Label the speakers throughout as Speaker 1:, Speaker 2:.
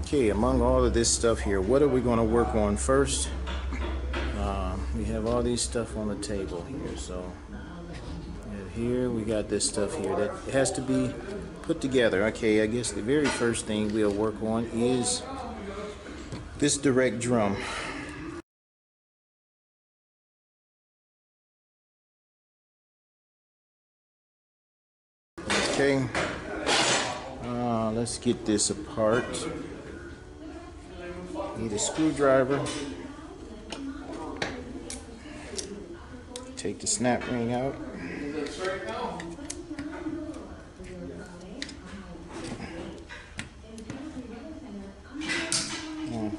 Speaker 1: Okay, among all of this stuff here, what are we going to work on first? We have all these stuff on the table here. So here we got this stuff here that has to be put together. Okay, I guess the very first thing we'll work on is this direct drum. Okay, let's get this apart. Need a screwdriver. Take the snap ring out.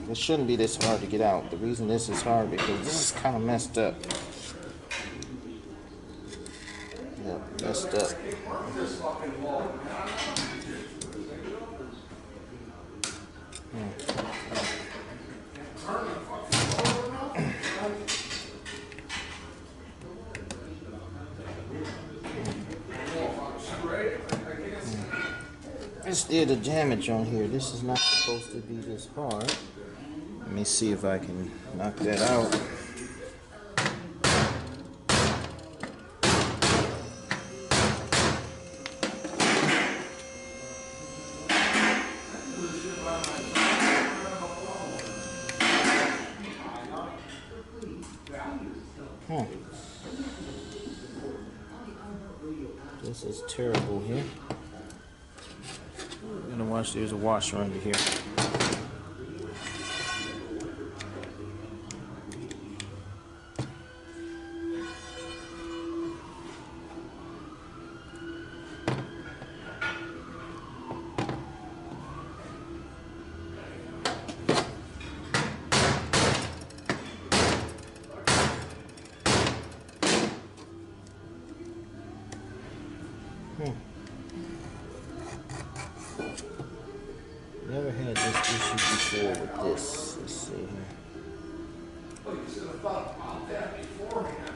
Speaker 1: It shouldn't be this hard to get out. The reason this is hard because this is kind of messed up. Yep, messed up. This did a damage on here. This is not supposed to be this hard. Let me see if I can knock that out. This is terrible here. We're gonna watch. There's a washer under here. Never had this issue before with this. Let's see here.
Speaker 2: Well, you should have thought about that beforehand.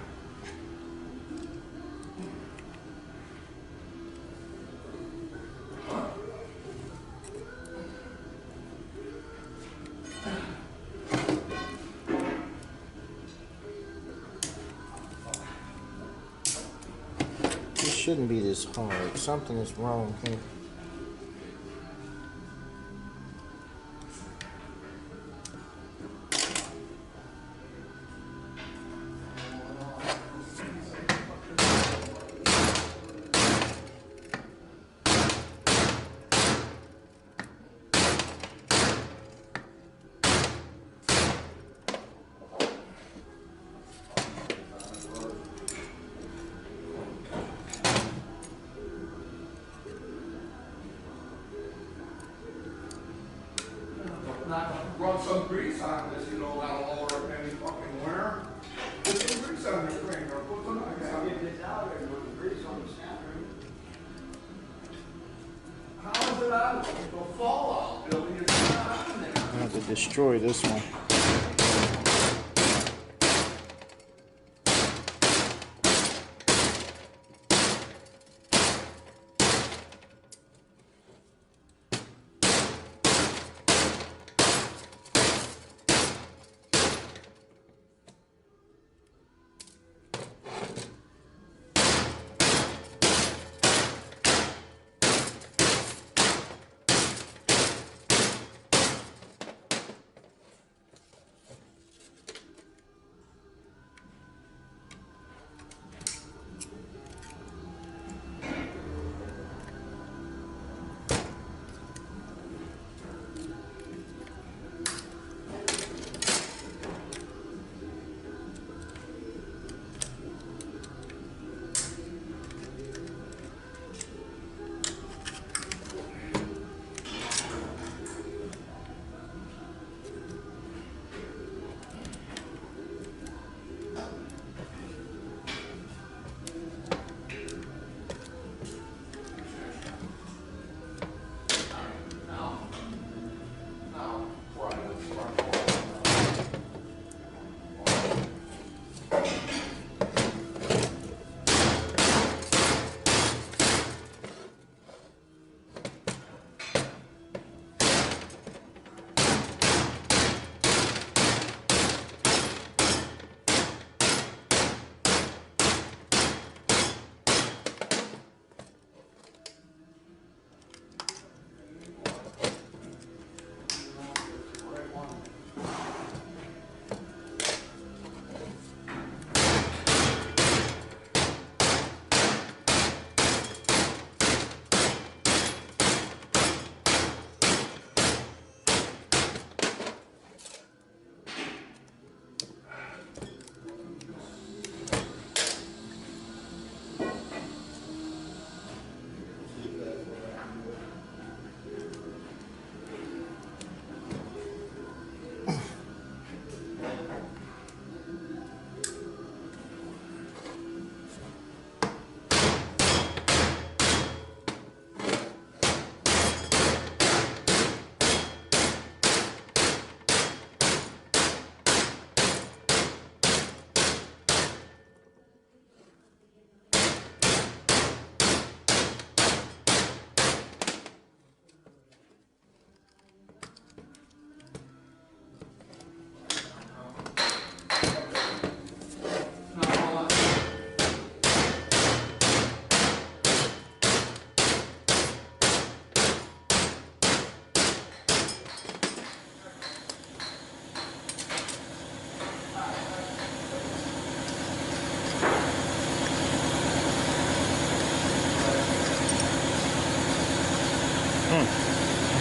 Speaker 1: This shouldn't be this hard. Something is wrong here.
Speaker 2: Not rub some grease on this, you know, that'll lower up any fucking wear. Put some grease on your finger, put some grease on it.
Speaker 3: Get out there and put the grease on the snap ring.
Speaker 2: How is it on? It'll fall out, Billy. It's not on there.
Speaker 1: I have to destroy this one.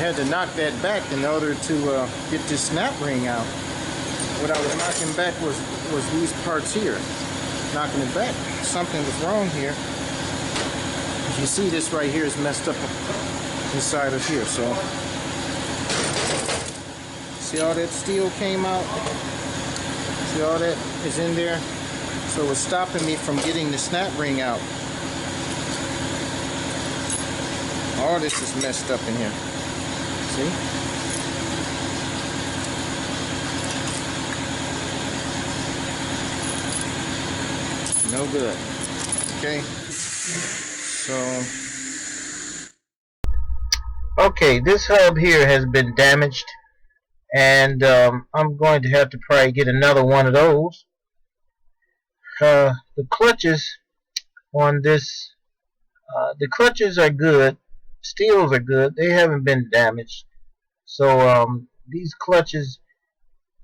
Speaker 1: had to knock that back in order to get this snap ring out. What I was knocking back was these parts here. Knocking it back. Something was wrong here. As you see, this right here is messed up inside of here. So, see all that steel came out? See all that is in there? So it's stopping me from getting the snap ring out. All this is messed up in here. See? No good. Okay. Okay, this hub here has been damaged, and I'm going to have to probably get another one of those. The clutches on this, the clutches are good. Steels are good. They haven't been damaged. So these clutches,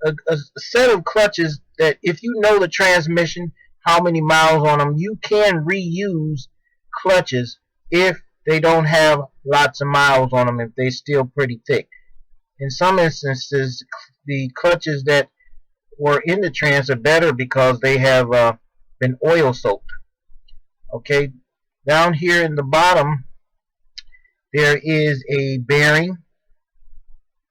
Speaker 1: a set of clutches that if you know the transmission, how many miles on them, you can reuse clutches if they don't have lots of miles on them, if they're still pretty thick. In some instances, the clutches that were in the trans are better because they have been oil soaked. Okay, down here in the bottom there is a bearing.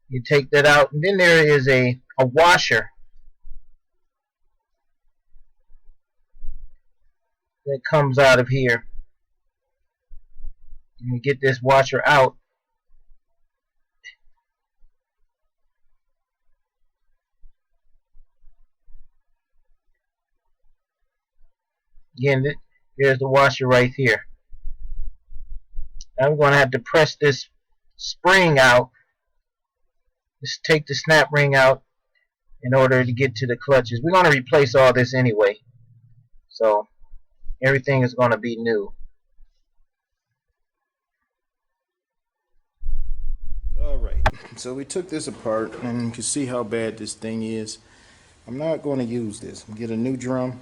Speaker 1: You take that out, and then there is a washer that comes out of here. And you get this washer out. Again, there's the washer right here. I'm going to have to press this spring out. Just take the snap ring out in order to get to the clutches. We're going to replace all this anyway. So everything is going to be new. Alright, so we took this apart, and you can see how bad this thing is. I'm not going to use this. I'm going to get a new drum,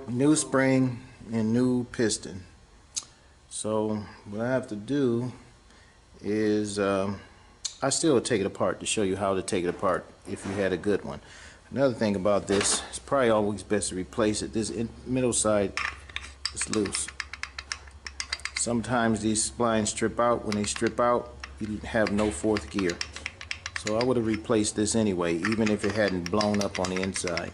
Speaker 1: new spring, and new piston. So what I have to do is I still take it apart to show you how to take it apart if you had a good one. Another thing about this, it's probably always best to replace it. This middle side is loose. Sometimes these splines strip out. When they strip out, you have no fourth gear. So I would have replaced this anyway, even if it hadn't blown up on the inside.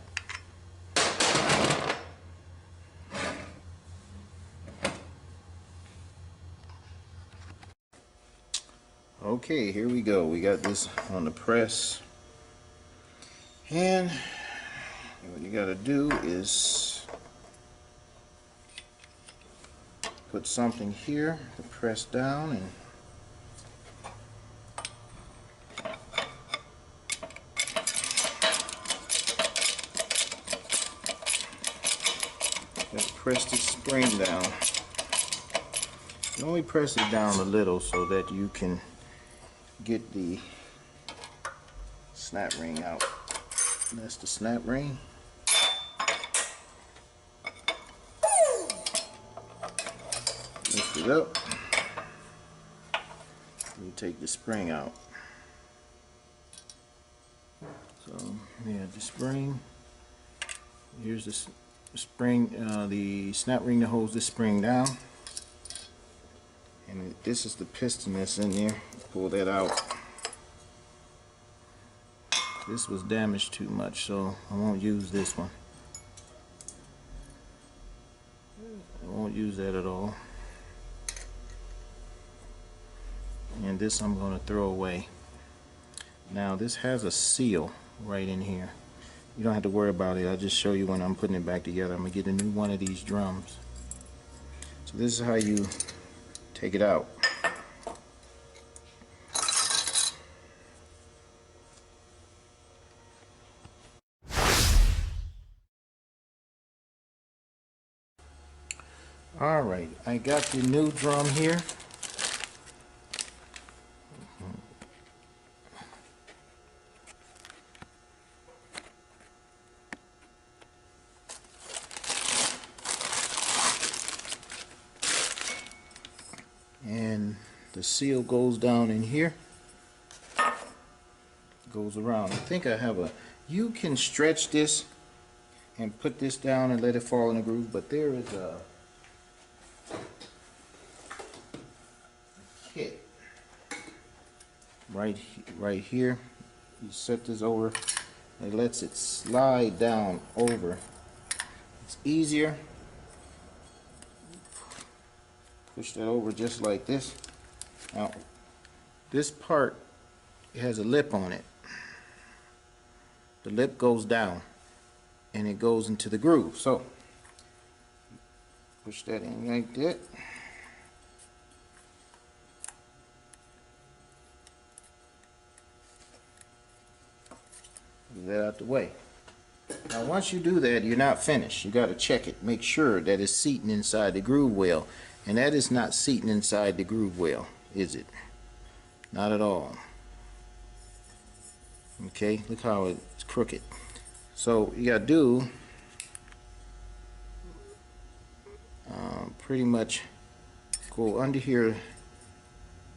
Speaker 1: Okay, here we go. We got this on the press, and what you got to do is put something here to press down, and just press the spring down. You only press it down a little so that you can get the snap ring out. That's the snap ring. Lift it up. You take the spring out. So yeah, the spring. Here's the spring, the snap ring that holds this spring down. And this is the piston that's in there. Pull that out. This was damaged too much, so I won't use this one. I won't use that at all. And this I'm going to throw away. Now this has a seal right in here. You don't have to worry about it. I'll just show you when I'm putting it back together. I'm going to get a new one of these drums. So this is how you take it out. Alright, I got the new drum here. And the seal goes down in here. goes around. I think I have a, you can stretch this and put this down and let it fall in the groove, but there is a kit right here. You set this over, it lets it slide down over. It's easier. Push that over just like this. Now this part has a lip on it. The lip goes down and it goes into the groove. So push that in like that. Get that out the way. Now once you do that, you're not finished. You got to check it. Make sure that it's seating inside the groove well. And that is not seating inside the groove well, is it? Not at all. Okay, look how it's crooked. So you gotta do pretty much go under here,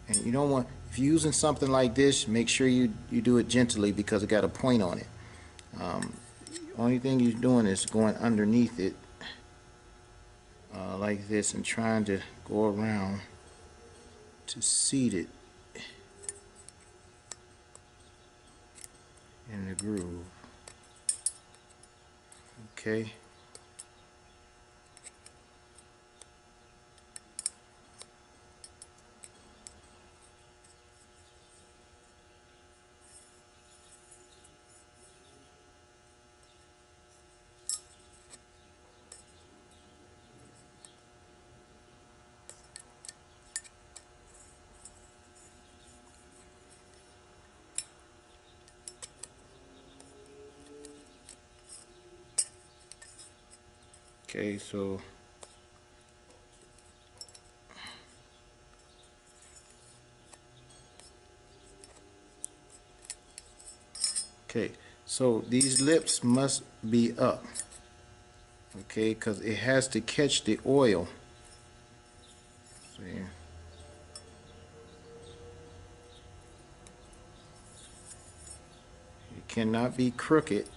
Speaker 1: and you don't want, if you're using something like this, make sure you do it gently because it got a point on it. Only thing you're doing is going underneath it like this and trying to go around to seat it in the groove. Okay. Okay, so these lips must be up, okay, because it has to catch the oil. See, it cannot be crooked.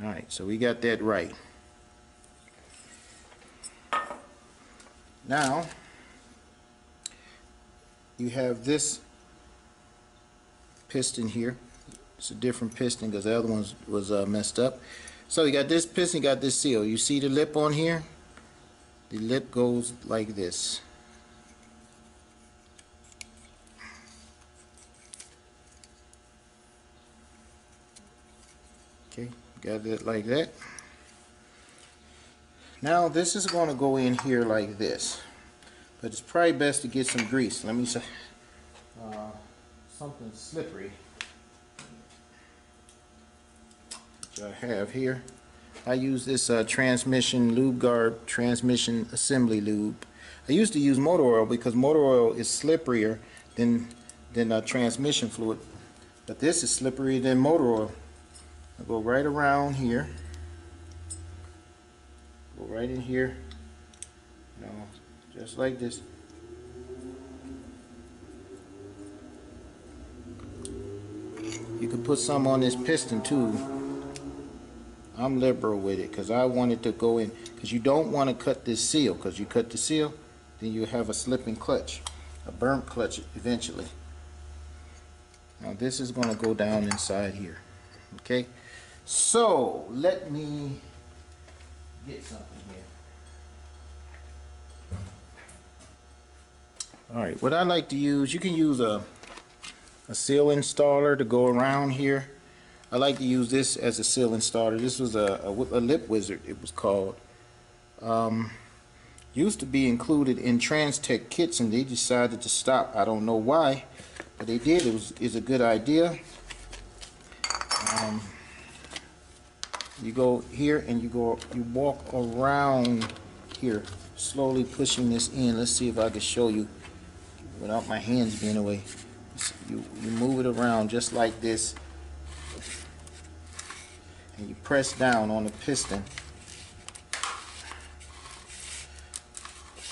Speaker 1: Alright, so we got that right. Now, you have this piston here. It's a different piston because the other one was messed up. So you got this piston, you got this seal. You see the lip on here? The lip goes like this. Okay, got it like that. Now this is going to go in here like this, but it's probably best to get some grease. Let me say something slippery, which I have here. I use this transmission lube guard, transmission assembly lube. I used to use motor oil because motor oil is slipperier than transmission fluid, but this is slipperier than motor oil. I go right around here, go right in here, you know, just like this. You can put some on this piston too. I'm liberal with it because I want it to go in, because you don't want to cut this seal, because you cut the seal, then you have a slipping clutch, a burnt clutch eventually. Now this is going to go down inside here. Okay, so let me get something here. Alright, what I like to use, you can use a seal installer to go around here. I like to use this as a seal installer. This was a lip wizard, it was called. Used to be included in Trans-Tech kits and they decided to stop. I don't know why, but they did. It's a good idea. You go here and you walk around here, slowly pushing this in. Let's see if I can show you without my hands being away. You move it around just like this, and you press down on the piston,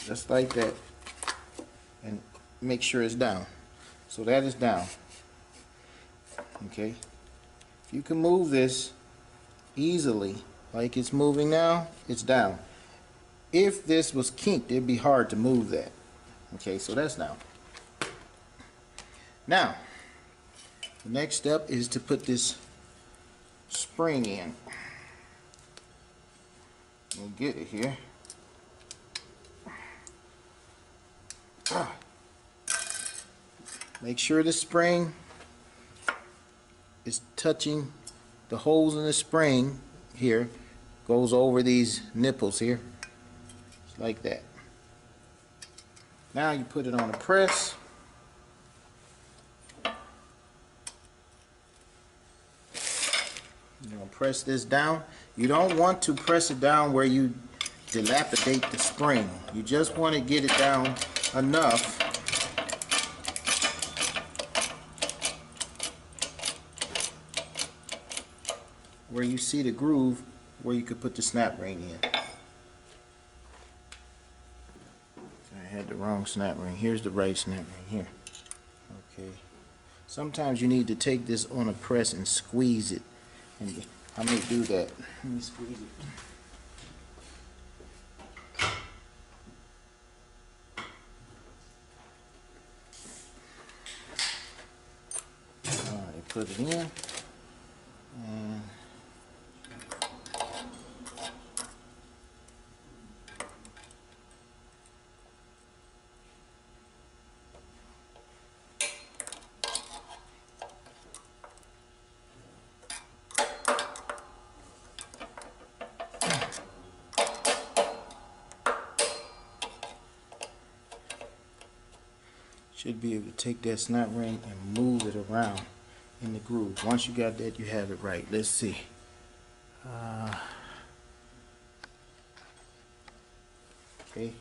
Speaker 1: just like that, and make sure it's down. So that is down. Okay, if you can move this easily like it's moving now, it's down. If this was kinked, it'd be hard to move that. Okay, so that's down. Now the next step is to put this spring in. We'll get it here. Make sure the spring is touching the holes in the spring here, goes over these nipples here, just like that. Now you put it on a press. You're going to press this down. You don't want to press it down where you dilapidate the spring. You just want to get it down enough where you see the groove where you could put the snap ring in. I had the wrong snap ring. Here's the right snap ring here. Okay. Sometimes you need to take this on a press and squeeze it. And I may do that. Let me squeeze it. Alright, put it in. And should be able to take that snap ring and move it around in the groove. Once you got that, you have it right. Let's see. Okay,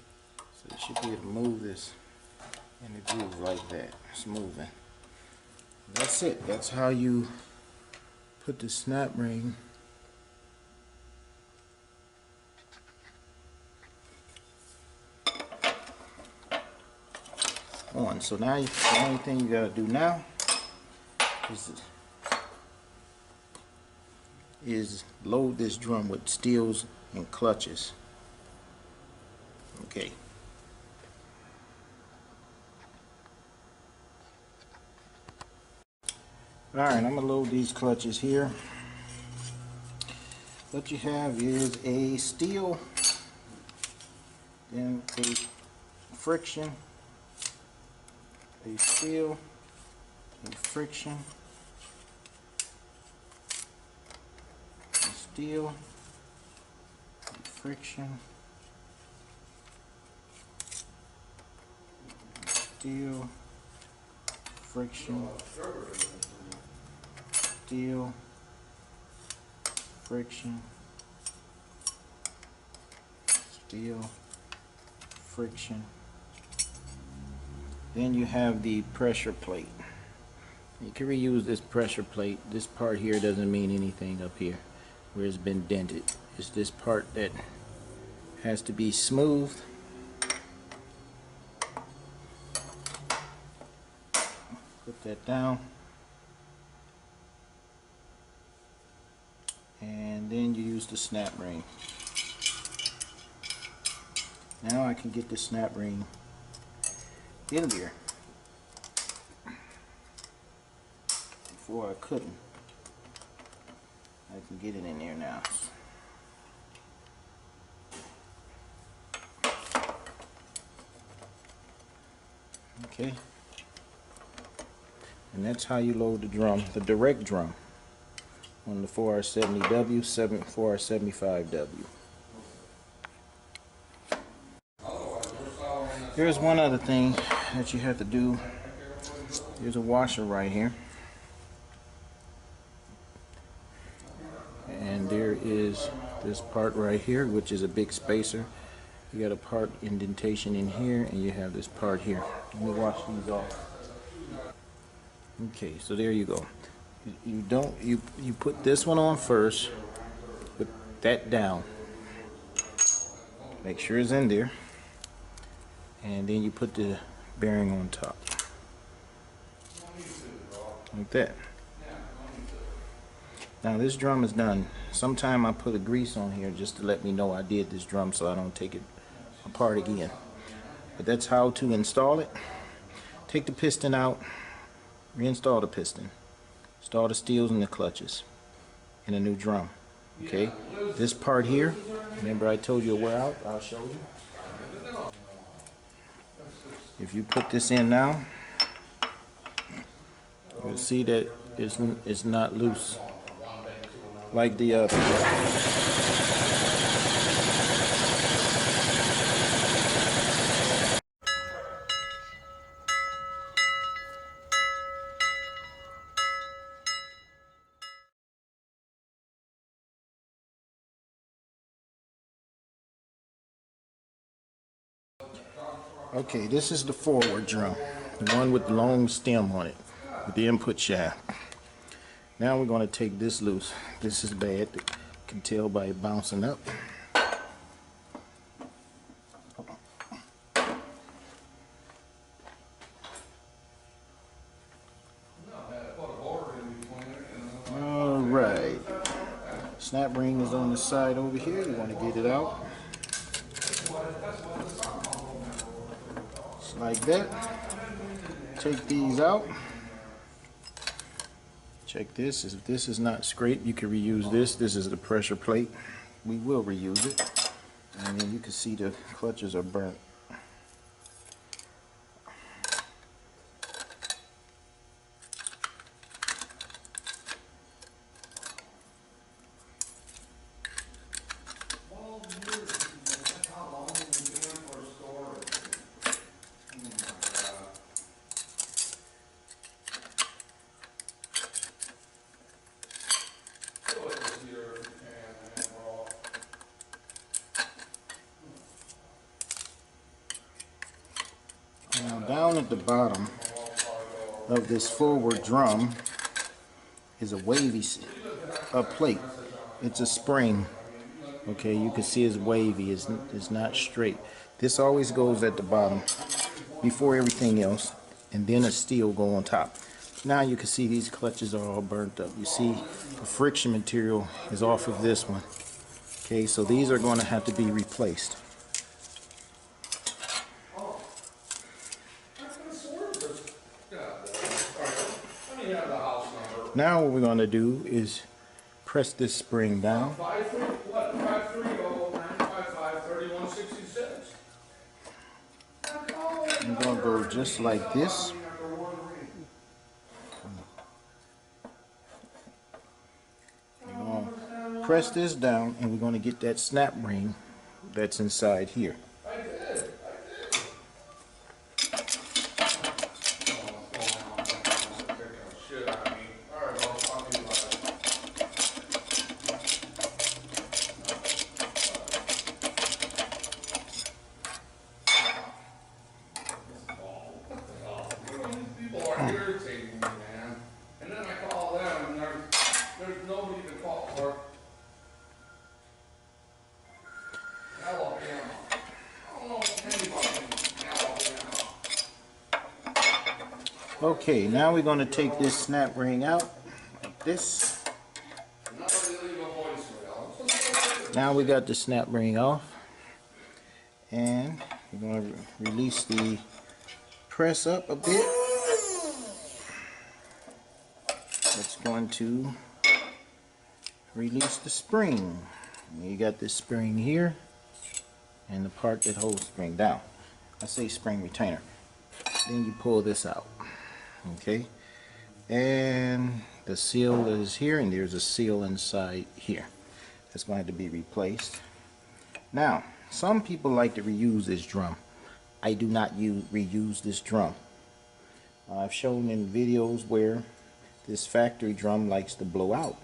Speaker 1: so you should be able to move this in the groove like that. It's moving. That's it. That's how you put the snap ring on. So now the only thing you gotta do now is load this drum with steels and clutches. Okay. Alright, I'm gonna load these clutches here. What you have is a steel, then a friction, a steel, a friction, a steel, a friction, steel, friction, steel, friction, steel, friction. Then you have the pressure plate. You can reuse this pressure plate. This part here doesn't mean anything up here where it's been dented. It's this part that has to be smooth. Put that down. And then you use the snap ring. Now I can get the snap ring in there. Before I couldn't. I can get it in there now. Okay. And that's how you load the drum, the direct drum, on the 4R70W, 4R75W. Here's one other thing that you have to do. There's a washer right here. And there is this part right here, which is a big spacer. You got a part indentation in here, and you have this part here. Let me wash these off. Okay, so there you go. You put this one on first. Put that down. Make sure it's in there. And then you put the bearing on top. Like that. Now this drum is done. Sometime I put a grease on here just to let me know I did this drum so I don't take it apart again. But that's how to install it. Take the piston out, reinstall the piston, install the steels and the clutches in a new drum. Okay, this part here, remember I told you to wear out, I'll show you. If you put this in now, you'll see that it's not loose like the other. Okay, this is the forward drum, the one with the long stem on it, with the input shaft. Now we're going to take this loose. This is bad, you can tell by it bouncing up. Alright, snap ring is on the side over here, you want to get it out. Just like that. Take these out. Check this. If this is not scraped, you can reuse this. This is the pressure plate. We will reuse it. And then you can see the clutches are burnt. Now down at the bottom of this forward drum is a wavy plate. It's a spring. Okay, you can see it's wavy. It's not straight. This always goes at the bottom before everything else, and then a steel go on top. Now you can see these clutches are all burnt up. You see the friction material is off of this one. Okay, so these are going to have to be replaced. Now what we're going to do is press this spring down. I'm going to go just like this. We're going to press this down and we're going to get that snap ring that's inside here. Okay, now we're going to take this snap ring out like this. Now we got the snap ring off, and we're going to release the press up a bit. That's going to release the spring. You got this spring here and the part that holds the spring down. I say spring retainer. Then you pull this out. Okay, and the seal is here, and there's a seal inside here that's going to be replaced. Now, some people like to reuse this drum. I do not reuse this drum. I've shown in videos where this factory drum likes to blow out,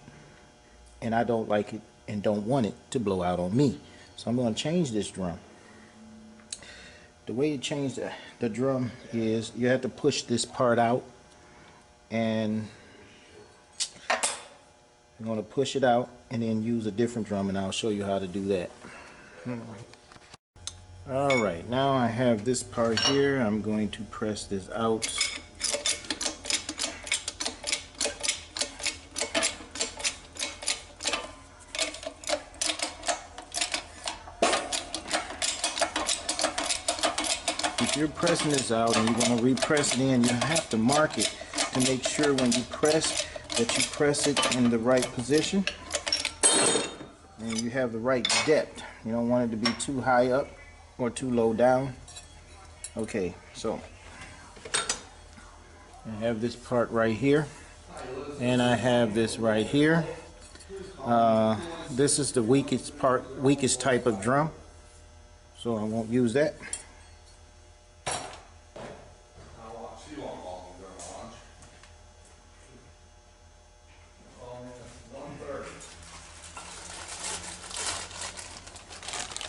Speaker 1: and I don't like it and don't want it to blow out on me. So I'm going to change this drum. The way you change the drum is you have to push this part out, and you're going to push it out and then use a different drum, and I'll show you how to do that. Alright, now I have this part here. I'm going to press this out. if you're pressing this out and you're going to repress it in, you have to mark it to make sure when you press that you press it in the right position and you have the right depth. You don't want it to be too high up or too low down. Okay, so I have this part right here, and I have this right here. This is the weakest type of drum, so I won't use that.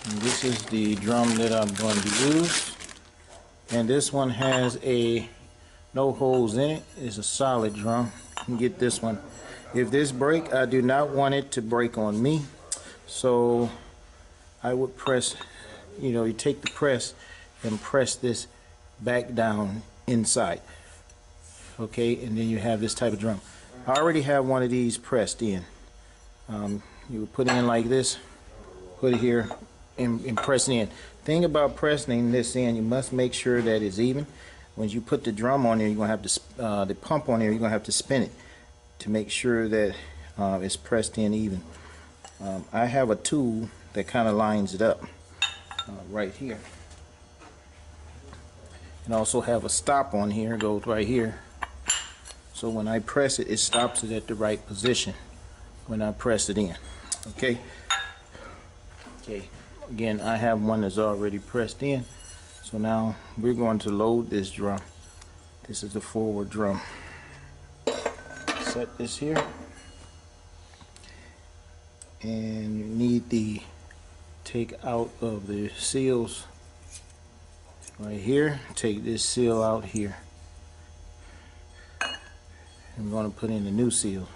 Speaker 1: And this is the drum that I'm going to use, and this one has no holes in it. It's a solid drum. You can get this one. If this break, I do not want it to break on me, so I would press, you take the press and press this back down inside. Okay, and then you have this type of drum. I already have one of these pressed in. You would put it in like this, put it here, and press it in. Thing about pressing this in, you must make sure that it's even. When you put the drum on there, you're going to have to, the pump on there, you're going to have to spin it to make sure that it's pressed in even. I have a tool that kind of lines it up right here. And also have a stop on here, goes right here. So when I press it, it stops it at the right position when I press it in. Okay. Okay. Again, I have one that's already pressed in. So now we're going to load this drum. This is the forward drum. Set this here. And you need the take out of the seals right here. Take this seal out here. I'm going to put in a new seal.